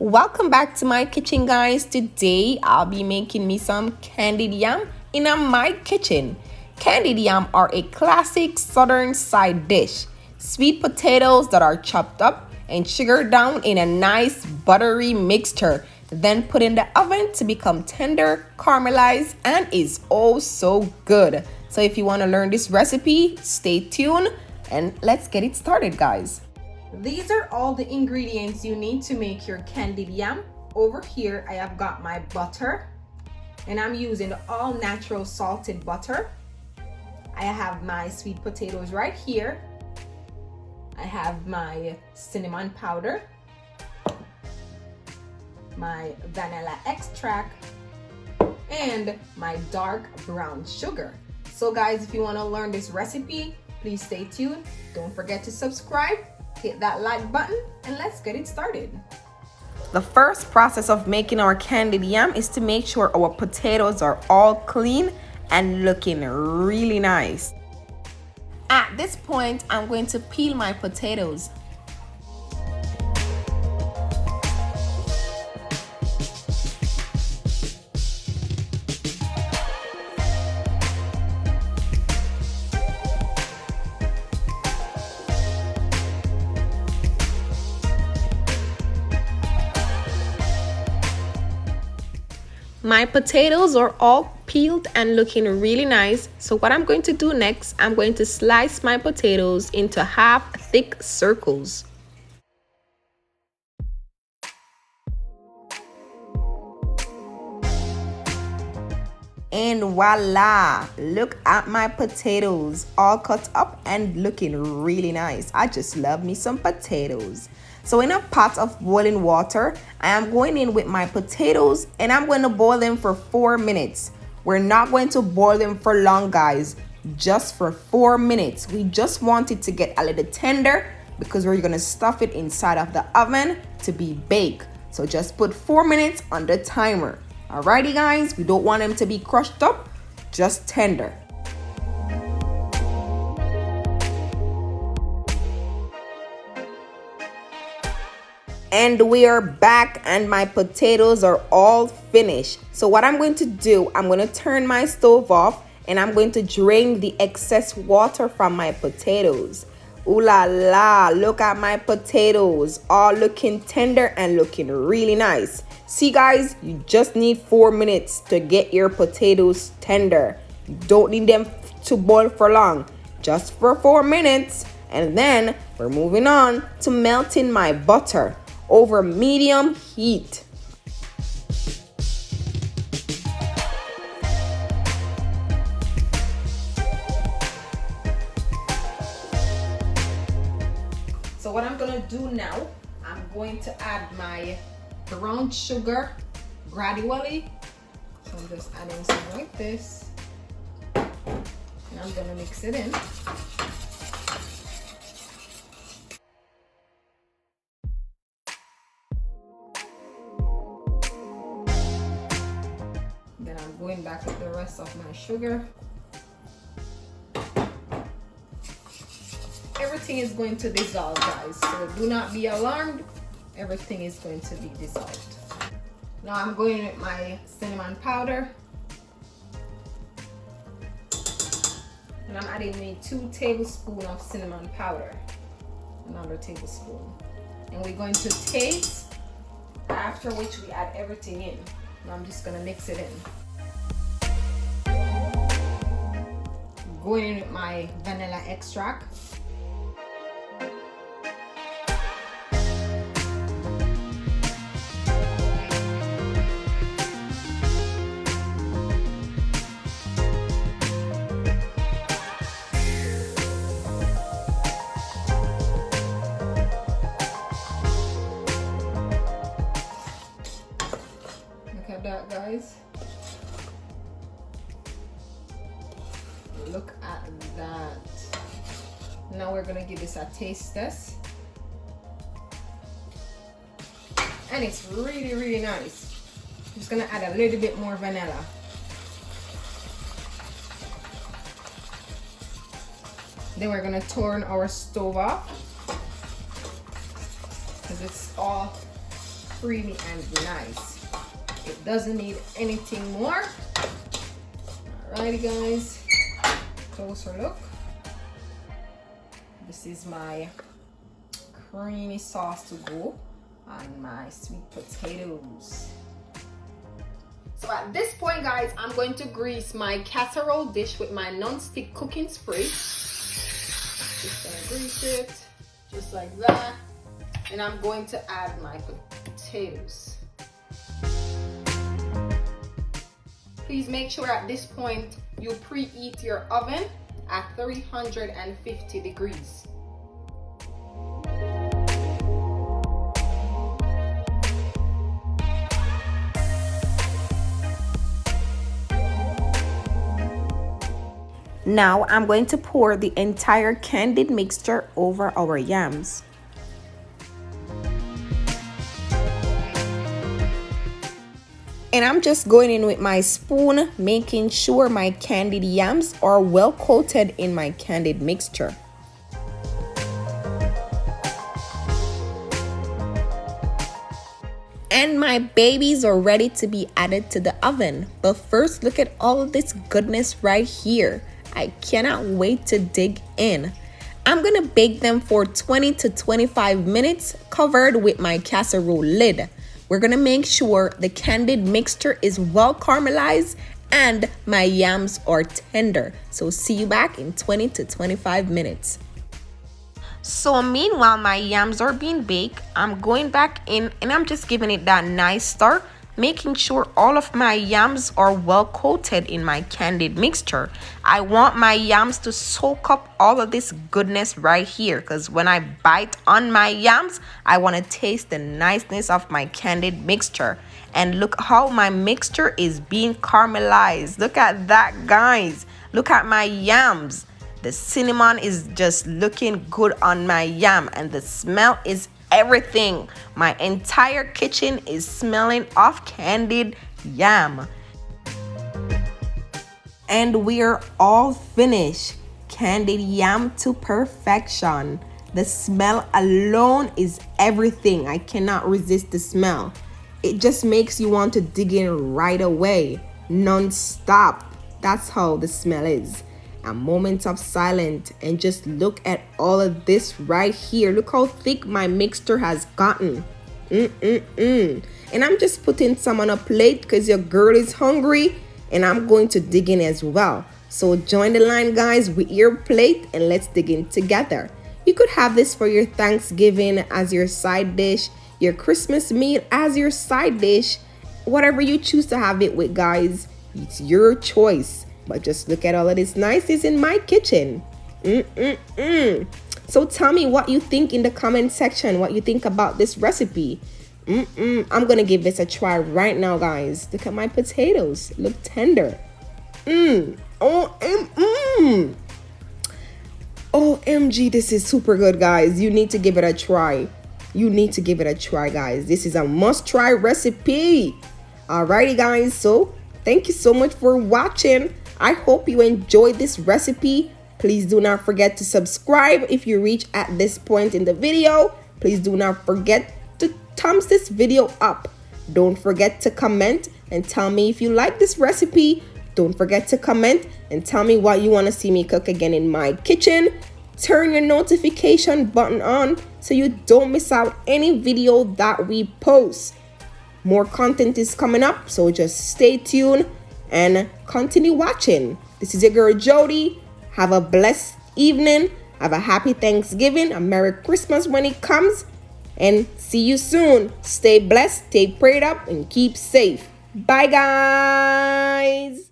Welcome back to my kitchen, guys. Today I'll be making me some candied yam in my kitchen. Candied yam are a classic southern side dish. Sweet potatoes that are chopped up and sugared down in a nice buttery mixture, then put in the oven to become tender, caramelized, and is oh so good. So if you want to learn this recipe, stay tuned and let's get it started, guys. These are all the ingredients you need to make your candied yam. Over here I have got my butter, and I'm using all natural salted butter. I have my sweet potatoes right here. I have my cinnamon powder, my vanilla extract, and my dark brown sugar. So guys, if you want to learn this recipe, please stay tuned. Don't forget to subscribe, hit that like button, and let's get it started. The first process of making our candied yam is to make sure our potatoes are all clean and looking really nice. At this point, I'm going to peel my potatoes. My potatoes are all peeled and looking really nice. So what I'm going to do next, I'm going to slice my potatoes into half thick circles. And voila, look at my potatoes, all cut up and looking really nice. I just love me some potatoes. So in a pot of boiling water, I am going in with my potatoes and I'm going to boil them for 4 minutes. We're not going to boil them for long, guys, just for 4 minutes. We just want it to get a little tender because we're going to stuff it inside of the oven to be baked. So just put 4 minutes on the timer. Alrighty guys, we don't want them to be crushed up, just tender. And we are back and my potatoes are all finished. So what I'm going to do, I'm going to turn my stove off and I'm going to drain the excess water from my potatoes. Ooh la la, look at my potatoes, all looking tender and looking really nice. See guys, you just need 4 minutes to get your potatoes tender. You don't need them to boil for long, just for 4 minutes. And then we're moving on to melting my butter over medium heat. So what I'm gonna do now, I'm going to add my brown sugar gradually. So I'm just adding some like this, and I'm gonna mix it in. Then I'm going back with the rest of my sugar. Everything is going to dissolve, guys, so do not be alarmed. Everything is going to be dissolved. Now I'm going with my cinnamon powder, and I'm adding me 2 tablespoons of cinnamon powder, another tablespoon, and we're going to taste, after which we add everything in. Now I'm just gonna mix it in. Going in with my vanilla extract. That, guys, look at that. Now we're gonna give this a taste test, and it's really nice. I'm just gonna add a little bit more vanilla. Then we're gonna turn our stove off because it's all creamy and nice. It doesn't need anything more. Alrighty guys, closer look. This is my creamy sauce to go on my sweet potatoes. So at this point guys, I'm going to grease my casserole dish with my non-stick cooking spray. Just gonna grease it just like that, and I'm going to add my potatoes. Please make sure at this point you preheat your oven at 350 degrees. Now I'm going to pour the entire candied mixture over our yams. And I'm just going in with my spoon, making sure my candied yams are well coated in my candied mixture. And my babies are ready to be added to the oven. But first, look at all of this goodness right here. I cannot wait to dig in. I'm gonna bake them for 20 to 25 minutes covered with my casserole lid. We're gonna make sure the candied mixture is well caramelized and my yams are tender. So see you back in 20 to 25 minutes. So meanwhile my yams are being baked, I'm going back in and I'm just giving it that nice stir, making sure all of my yams are well coated in my candied mixture. I want my yams to soak up all of this goodness right here, because when I bite on my yams, I want to taste the niceness of my candied mixture. And look how my mixture is being caramelized. Look at that, guys. Look at my yams. The cinnamon is just looking good on my yam, and the smell is everything. My entire kitchen is smelling of candied yam. And we're all finished. Candied yam to perfection. The smell alone is everything. I cannot resist the smell. It just makes you want to dig in right away, non-stop. That's how the smell is. A moment of silence and just look at all of this right here. Look how thick my mixture has gotten. And I'm just putting some on a plate because your girl is hungry and I'm going to dig in as well. So join the line guys with your plate and let's dig in together. You could have this for your Thanksgiving as your side dish, your Christmas meal as your side dish, whatever you choose to have it with guys. It's your choice. But just look at all of this niceness in my kitchen. So tell me what you think in the comment section, what you think about this recipe. I'm gonna give this a try right now, guys. Look at my potatoes, look tender. OMG, this is super good, guys. You need to give it a try. You need to give it a try, guys. This is a must-try recipe. Alrighty, guys. So thank you so much for watching. I hope you enjoyed this recipe. Please do not forget to subscribe if you reach at this point in the video. Please do not forget to thumbs this video up. Don't forget to comment and tell me if you like this recipe. Don't forget to comment and tell me what you want to see me cook again in my kitchen. Turn your notification button on so you don't miss out any video that we post. More content is coming up, so just stay tuned and continue watching. This is your girl Jody. Have a blessed evening. Have a happy Thanksgiving, a Merry Christmas when it comes, and see you soon. Stay blessed, stay prayed up, and keep safe. Bye guys.